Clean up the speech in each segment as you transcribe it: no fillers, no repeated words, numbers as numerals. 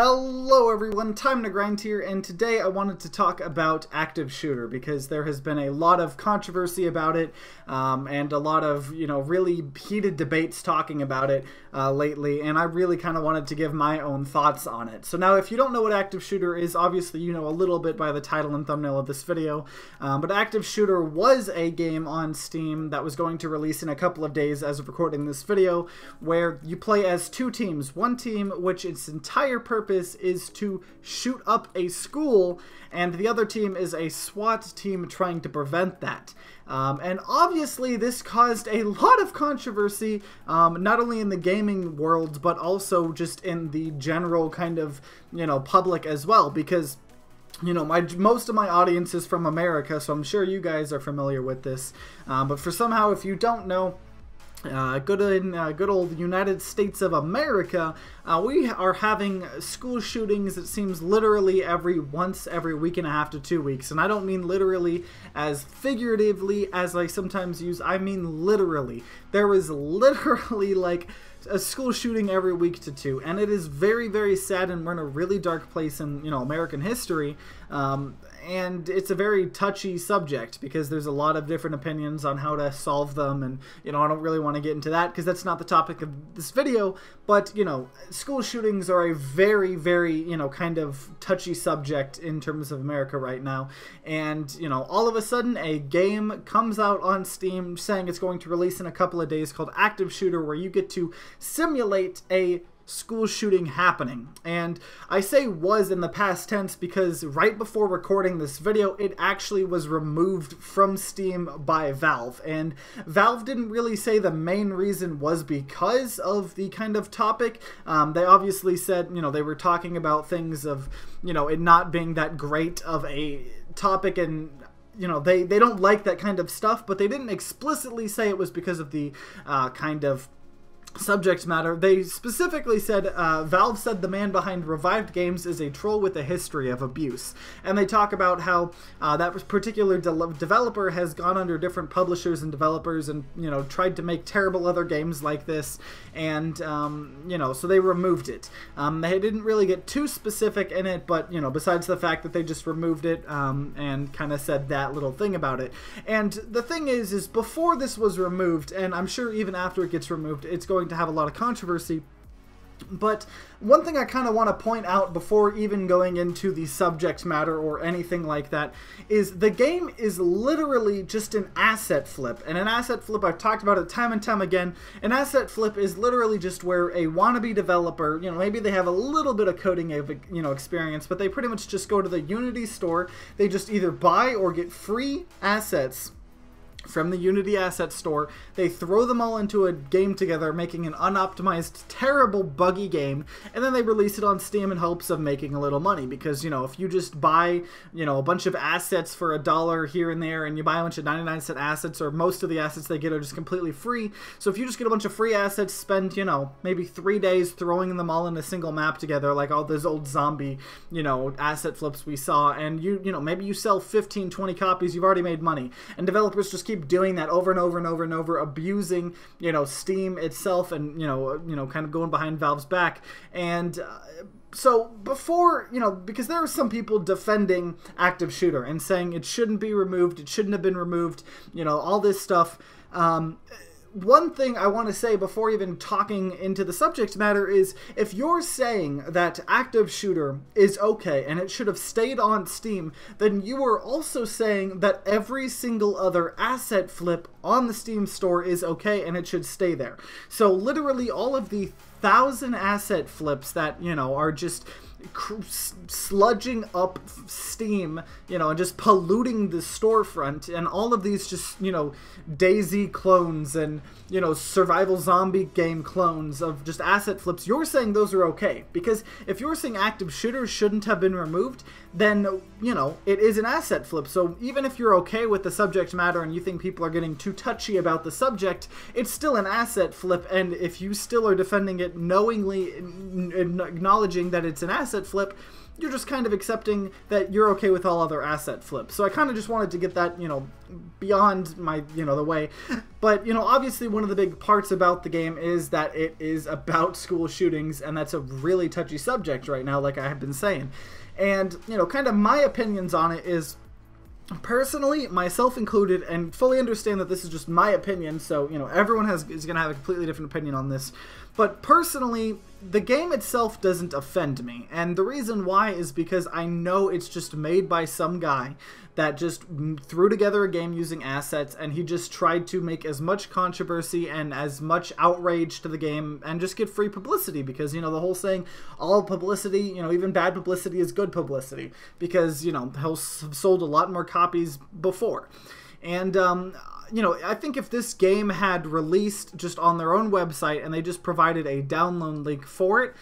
Hello everyone, Time to Grind here, and today I wanted to talk about active shooter because there has been a lot of controversy about it and a lot of, really heated debates talking about it lately, and I really kind of wanted to give my own thoughts on it. So now, if you don't know what active shooter is, obviously you know a little bit by the title and thumbnail of this video, but active shooter was a game on Steam that was going to release in a couple of days as of recording this video, where you play as two teams. One team, which its entire purpose is to shoot up a school, and the other team is a SWAT team trying to prevent that. And obviously this caused a lot of controversy, not only in the gaming world, but also just in the general kind of, public as well, because most of my audience is from America, so I'm sure you guys are familiar with this. But for somehow, if you don't know, good old United States of America, we are having school shootings, it seems, literally every week and a half to 2 weeks. And I don't mean literally as figuratively as I sometimes use, I mean literally. There is literally like a school shooting every week to two, and it is very, very sad, and we're in a really dark place in, American history, and it's a very touchy subject because there's a lot of different opinions on how to solve them, and, I don't really want to get into that because that's not the topic of this video, but, school shootings are a very, very, kind of touchy subject in terms of America right now, and, all of a sudden a game comes out on Steam saying it's going to release in a couple of days called Active Shooter, where you get to simulate a school shooting happening. And I say was in the past tense because right before recording this video, it actually was removed from Steam by Valve. And Valve didn't really say the main reason was because of the kind of topic. They obviously said, they were talking about things of, it not being that great of a topic, and they don't like that kind of stuff, but they didn't explicitly say it was because of the kind of subject matter. They specifically said, Valve said the man behind Revived Games is a troll with a history of abuse. And they talk about how that particular developer has gone under different publishers and developers and, tried to make terrible other games like this. And, so they removed it. They didn't really get too specific in it, but, besides the fact that they just removed it and kind of said that little thing about it. And the thing is before this was removed, and I'm sure even after it gets removed, it's going to have a lot of controversy. But one thing I kind of want to point out before even going into the subject matter or anything like that is the game is literally just an asset flip. And an asset flip, I've talked about it time and time again, an asset flip is literally just where a wannabe developer, maybe they have a little bit of coding experience, but they pretty much just go to the Unity store, they just either buy or get free assets from the Unity asset store, they throw them all into a game together, making an unoptimized, terrible, buggy game, and then they release it on Steam in hopes of making a little money, because, if you just buy, a bunch of assets for $1 here and there, and you buy a bunch of 99-cent assets, or most of the assets they get are just completely free, so if you just get a bunch of free assets, spend, maybe 3 days throwing them all in a single map together, like all those old zombie, asset flips we saw, and maybe you sell 15, 20 copies, you've already made money, and developers just keep doing that over and over and over and over, abusing, Steam itself, and, kind of going behind Valve's back. And so before, because there are some people defending active shooter and saying it shouldn't be removed, it shouldn't have been removed, all this stuff. One thing I want to say before even talking into the subject matter is, if you're saying that active shooter is okay and it should have stayed on Steam, then you are also saying that every single other asset flip on the Steam store is okay and it should stay there. So literally all of the 1,000 asset flips that, are just sludging up Steam, and just polluting the storefront, and all of these just, Daisy clones and, survival zombie game clones of just asset flips, you're saying those are okay. Because if you're saying active shooter shouldn't have been removed, then, it is an asset flip. So even if you're okay with the subject matter and you think people are getting too touchy about the subject, it's still an asset flip, and if you still are defending it knowingly, acknowledging that it's an asset asset flip, you're just kind of accepting that you're okay with all other asset flips. So I kind of just wanted to get that, beyond my, the way. But, obviously one of the big parts about the game is that it is about school shootings, and that's a really touchy subject right now, like I have been saying. And, kind of my opinions on it is, personally, myself included, and fully understand that this is just my opinion, so, everyone is going to have a completely different opinion on this. But personally, the game itself doesn't offend me. And the reason why is because I know it's just made by some guy that just threw together a game using assets, and he just tried to make as much controversy and as much outrage to the game and just get free publicity, because, the whole saying, all publicity, even bad publicity is good publicity, because, he'll sold a lot more copies before. And, I think if this game had released just on their own website and they just provided a download link for it,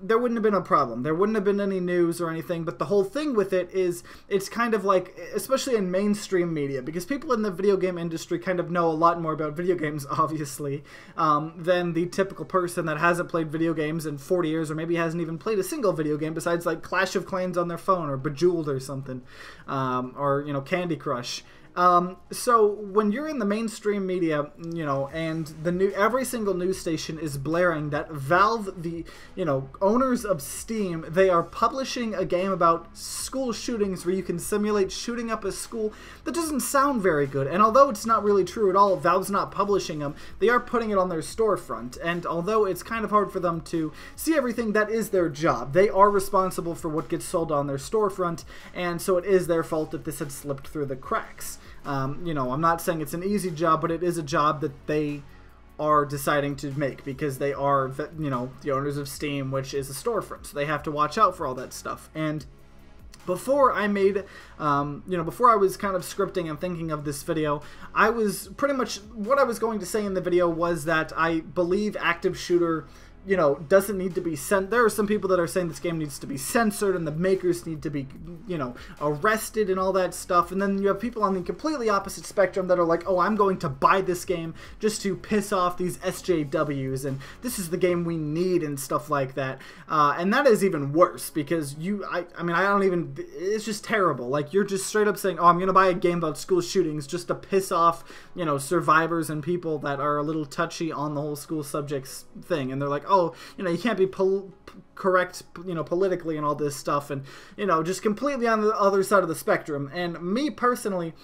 there wouldn't have been a problem. There wouldn't have been any news or anything, but the whole thing with it is it's kind of like, especially in mainstream media, because people in the video game industry kind of know a lot more about video games, obviously, than the typical person that hasn't played video games in 40 years or maybe hasn't even played a single video game besides like Clash of Clans on their phone or Bejeweled or something, or, Candy Crush. So when you're in the mainstream media, and every single news station is blaring that Valve, the, owners of Steam, they are publishing a game about school shootings where you can simulate shooting up a school, that doesn't sound very good. And although it's not really true at all, Valve's not publishing them, they are putting it on their storefront. And although it's kind of hard for them to see everything, that is their job. They are responsible for what gets sold on their storefront, and so it is their fault if this had slipped through the cracks. I'm not saying it's an easy job, but it is a job that they are deciding to make, because they are, the owners of Steam, which is a storefront, so they have to watch out for all that stuff. And before I made, before I was kind of scripting and thinking of this video, I was pretty much, what I was going to say in the video was that I believe active shooter, doesn't need to be sent. There are some people that are saying this game needs to be censored and the makers need to be, arrested and all that stuff. And then you have people on the completely opposite spectrum that are like, oh, I'm going to buy this game just to piss off these SJWs, and this is the game we need and stuff like that. And that is even worse, because I don't even, it's just terrible. Like, you're just straight up saying, oh, I'm going to buy a game about school shootings just to piss off, survivors and people that are a little touchy on the whole school subjects thing. And they're like, oh, you can't be correct, politically and all this stuff, and, just completely on the other side of the spectrum. And me personally,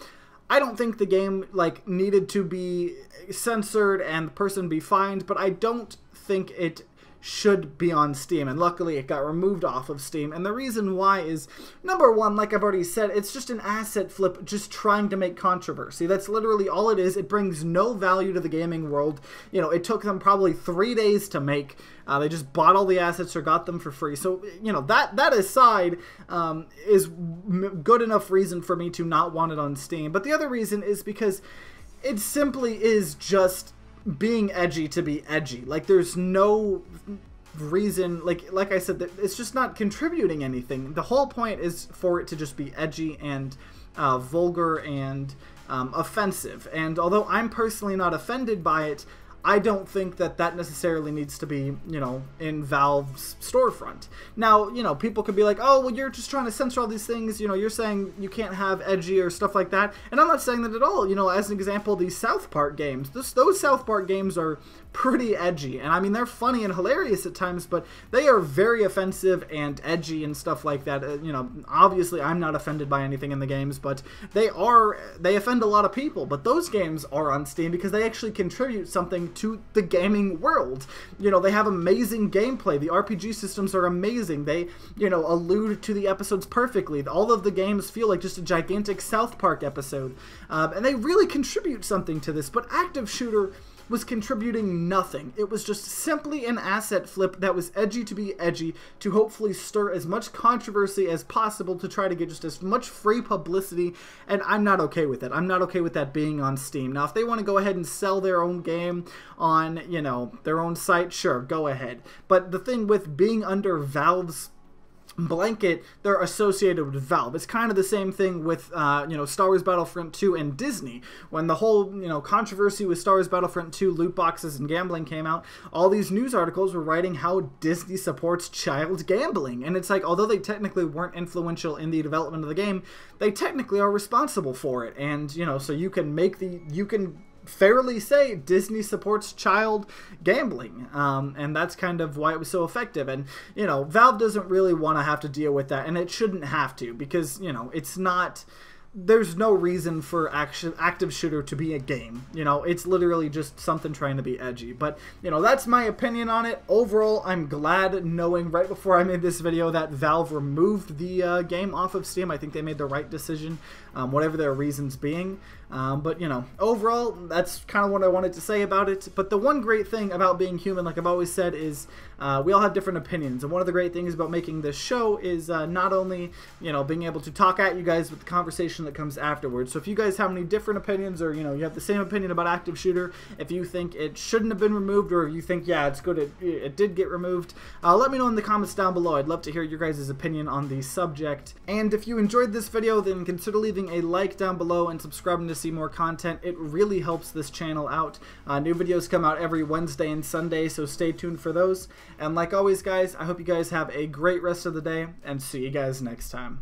I don't think the game, like, needed to be censored and the person be fined, but I don't think it should be on Steam, and luckily it got removed off of Steam. And the reason why is, number one, like I've already said, it's just an asset flip just trying to make controversy. That's literally all it is. It brings no value to the gaming world. It took them probably 3 days to make. They just bought all the assets or got them for free. So, that aside, is good enough reason for me to not want it on Steam. But the other reason is because it simply is just being edgy to be edgy. Like, there's no reason, like I said, that it's just not contributing anything. The whole point is for it to just be edgy and vulgar and offensive. And although I'm personally not offended by it, I don't think that that necessarily needs to be, in Valve's storefront. Now, people could be like, oh, well, you're just trying to censor all these things, you're saying you can't have edgy or stuff like that, and I'm not saying that at all. As an example, these South Park games, those South Park games are pretty edgy, and I mean, they're funny and hilarious at times, but they are very offensive and edgy and stuff like that. Obviously, I'm not offended by anything in the games, but they offend a lot of people. But those games are on Steam because they actually contribute something to the gaming world. They have amazing gameplay. The RPG systems are amazing. They, allude to the episodes perfectly. All of the games feel like just a gigantic South Park episode, and they really contribute something to this. But active shooter was contributing nothing. It was just simply an asset flip that was edgy to be edgy, to hopefully stir as much controversy as possible to try to get just as much free publicity, and I'm not okay with it. I'm not okay with that being on Steam. Now, if they want to go ahead and sell their own game on, their own site, sure, go ahead. But the thing with being under Valve's blanket, they're associated with Valve. It's kind of the same thing with Star Wars Battlefront 2 and Disney. When the whole controversy with Star Wars Battlefront 2 loot boxes and gambling came out, all these news articles were writing how Disney supports child gambling. And it's like, although they technically weren't influential in the development of the game, they technically are responsible for it. And so you can fairly say Disney supports child gambling, and that's kind of why it was so effective. And Valve doesn't really want to have to deal with that, and it shouldn't have to, because it's not, there's no reason for active shooter to be a game. It's literally just something trying to be edgy. But that's my opinion on it. Overall, I'm glad knowing right before I made this video that Valve removed the game off of Steam. I think they made the right decision, whatever their reasons being. But overall, that's kind of what I wanted to say about it. But the one great thing about being human, like I've always said, is we all have different opinions. And one of the great things about making this show is not only being able to talk at you guys with the conversation that comes afterwards. So if you guys have any different opinions, or you have the same opinion about active shooter, if you think it shouldn't have been removed, or if you think it's good it did get removed, let me know in the comments down below. I'd love to hear your guys' opinion on the subject. And if you enjoyed this video, then consider leaving a like down below and subscribing to see more content. It really helps this channel out. New videos come out every Wednesday and Sunday, so stay tuned for those. And like always, guys, I hope you guys have a great rest of the day, and see you guys next time.